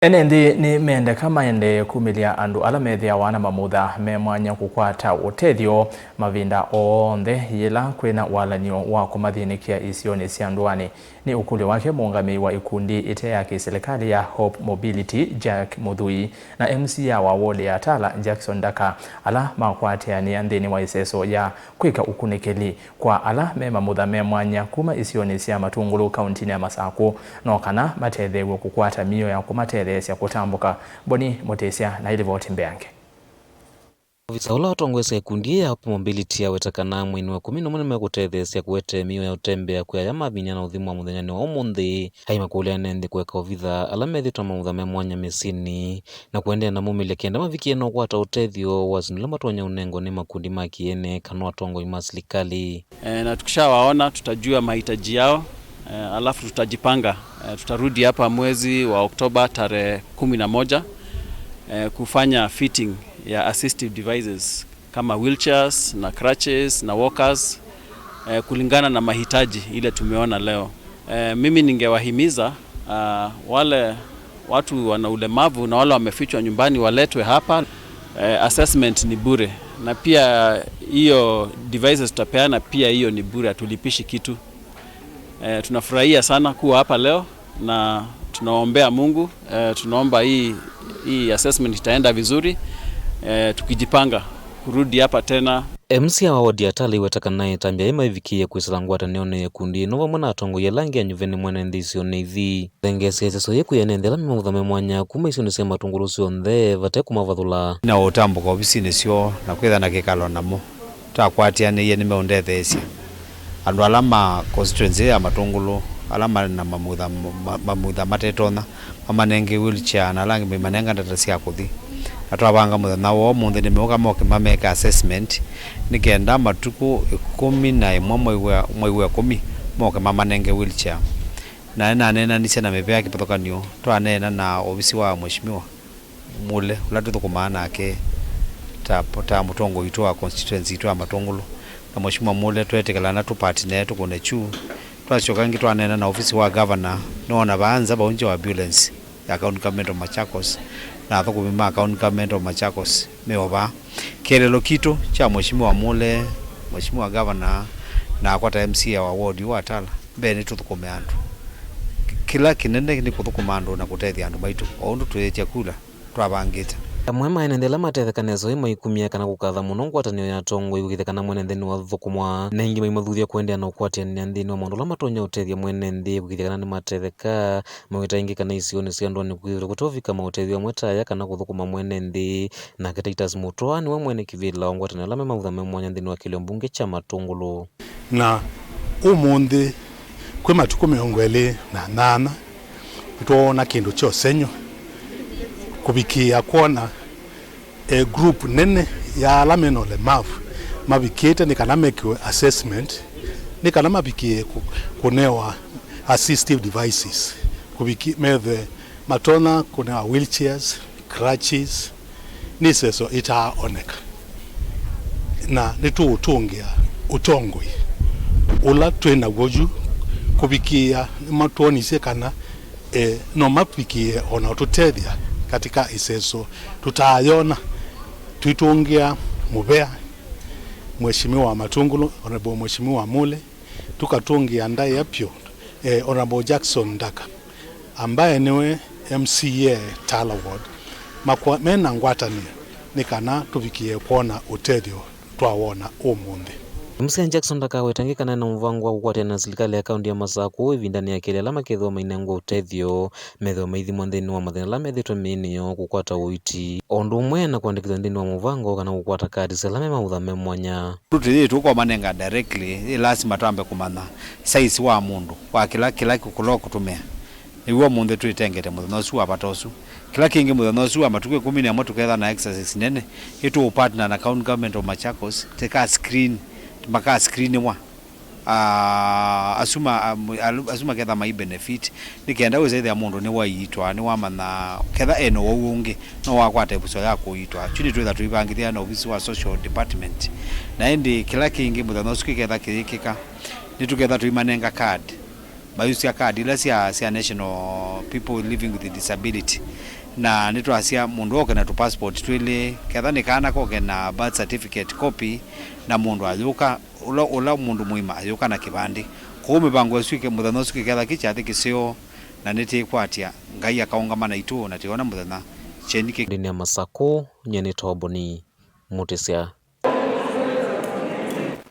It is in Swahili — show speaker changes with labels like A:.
A: Enenthi nimendeka maendeeye kumilya andu ala methiawa na Mamutha me Mwanya kukwata utethyo mavinda onthe yila kwina walany'o wa kumathinikia isioni cia nduani ni ukulyo wake muungamii wa ikundi ite ya silikali ya Hope Mobility Jack Muthui na methiawa wodi ya Tala Jackson Ndaka ala makwatania nthini wa iseso ya kwika ukunikeli kwa ala me Mamutha me Mwanya kuma isioni cia matungulu kauntini ya Masako no kana matetheeaw'e kukwata mio ya kumathinikia ya kutambuka boni motesia na ile vote mbeange
B: Ofisa ula watongwesa ikundi ya Hope Mobility awetakana mwini wa 11 kutetheesya kuwete mio ya utembea kuyaya mavinya na uthimu wa muthenyani wa umuthi haima kulia Enenthi kuweka ovitha ala methitwa Mamutha me Mwanya mesini na kuendea na maumilya kenda mavikie no kukwata utethyo wazinula matonya unengo ni makundi ma kiene kana watongo ima silikali.
C: Na tukishawaona tutajua mahitaji yao, alafu tutajipanga. Tutarudi hapa mwezi wa Oktoba tarehe 11 kufanya fitting ya assistive devices kama wheelchairs na crutches na walkers kulingana na mahitaji ile tumeona leo. Mimi ningewahimiza wale watu wana ulemavu na wale wamefichwa nyumbani waletwe hapa. Assessment ni bure na pia hiyo devices tutapeana pia hiyo ni bure, hatulipishi kitu. Tunafurahia sana kuwa hapa leo na tunaombea Mungu. Tunaomba hii assessment itaenda vizuri, tukijipanga kurudi hapa tena.
B: Methiawa wodi ya Tala iwetakana itambia ima ivikie kwisala ngwatanio na ikundi no vamwe na atongo yelangi ya nyuveni mwenenthi isioni thengesi iseso yeku ya Enenthi ala me Mamutha me Mwanya kuma isioni cia matungulu cionthe vate kumavathula
D: na utambuka obisini cio na kwitha na kikalo namo twakwatianiie ni maendeeye andu ala ma constituency ya matungulu ala na Mamutha matetona mamanenge wheelchair na langi manenga ndata cia kuthi atwabanga muthenya wo munthi ni meuka moke mameka assessment nikenda matuku 11 mwezi wa 10 moke mamanenge wheelchair na nena ni cena mepea kipathokanio twanena na ofisi wa mheshimiwa mule ula tuthukumana ake ta mutongo itu wa constituency itu wa matungulu na mheshimiwa mule twetekelana tu partner tukune chu twachoka ngi twanena na ofisi wa governor nona baanza baunje wa ambulance ya county government of Machakos na thukuma county government of Machakos meoba kelelo kitu cha mheshimiwa mule mheshimiwa governor na akwata MCA wa ward wa Tala bene tuthukume andu kila kinene ni kuthukuma andu na kutethia andu baitu ondu twetia kula twabangita
B: amwe Enenthi ala matethekanezo ima ikumia kana kukatha muno ngwatanio ya tongo igithekana mwenenthi wa thukumwa na ingi maimathuthia kuendea na ukwatiania nthini wa maundu ala matonya utethia mwenenthi gukithekana ni matetheka mawita ingi kana isioni cia nduani kwithira kutovika mautethio amwe taya kana kuthukuma mwenenthi na Titus Mutwa ni wa mwene kivila wa ngwatanio ala me Mamutha me Mwanya nthini wa kilio mbunge cha matungulu
E: na umunthi kwi matuku 28 twona kindu cho senyo kubikia kuona group nene ya ala mena ulemavu mabikite ni kana make assessment ni kana mabikie kunewa assistive devices kubiki methe matona kunewa wheelchairs crutches ni iseso itaoneka na nitutungia utongoi ula twina goju kubikia matoni kana no mabikie ona tutethia katika iseso tutayona tuitungia mubea mheshimiwa wa matungulu honorable mheshimiwa mule tukatungia ndai yapyo honorable Jackson Ndaka ambaye niwe MCA Tala ward mena ngwatania nikana tuvikie kuona utethyo twawona umunthi.
B: Tala Jackson Ndaka wetangikana na mvango wa kukwata na silikali ya kaunti ya Masako ivindani ya kile ala makethwa mainengwa utethyo metho maithimwa nthini wa mathina ala methitwa miinio kukwata uiti ondu umwe na kuandikithwa nthini wa muvango kana kukwata kadi cia me Mamutha me Mwanya
D: tuti tuko manenga directly lazima twambe kumana size wa mundu wa kila kukulo kutumia niwo mundu twitengete muthenya ucio wa patosu kila kingi muthenya ucio wa matuku 10 tuketha na exercise nene itu partner na county government of Machakos teka screen maka screen wa asuma ketha mai benefit nikenda uzethe mundu ni waitwa ni wamana ketha eno wungi no wakwata ibuso ya kuitwa chini twetha tuibangithia na office wa social department na indi kila kingi muthenya ucio ketha kirikika nituketha tuimanenga card mayusia kadi ila cia national people living with disability na nitwacia mundu oke na tu passport twili ketha nikana koke na birth certificate copy na mundu ayuka ula mundu muima ayuka na kibandi ko mibango icike muthana ucike ketha kichathi kisio na nitikwatia ngai akaungamana itu na tiona muthana chenike
B: ndini ya Masako nyeni toboni Mutesia.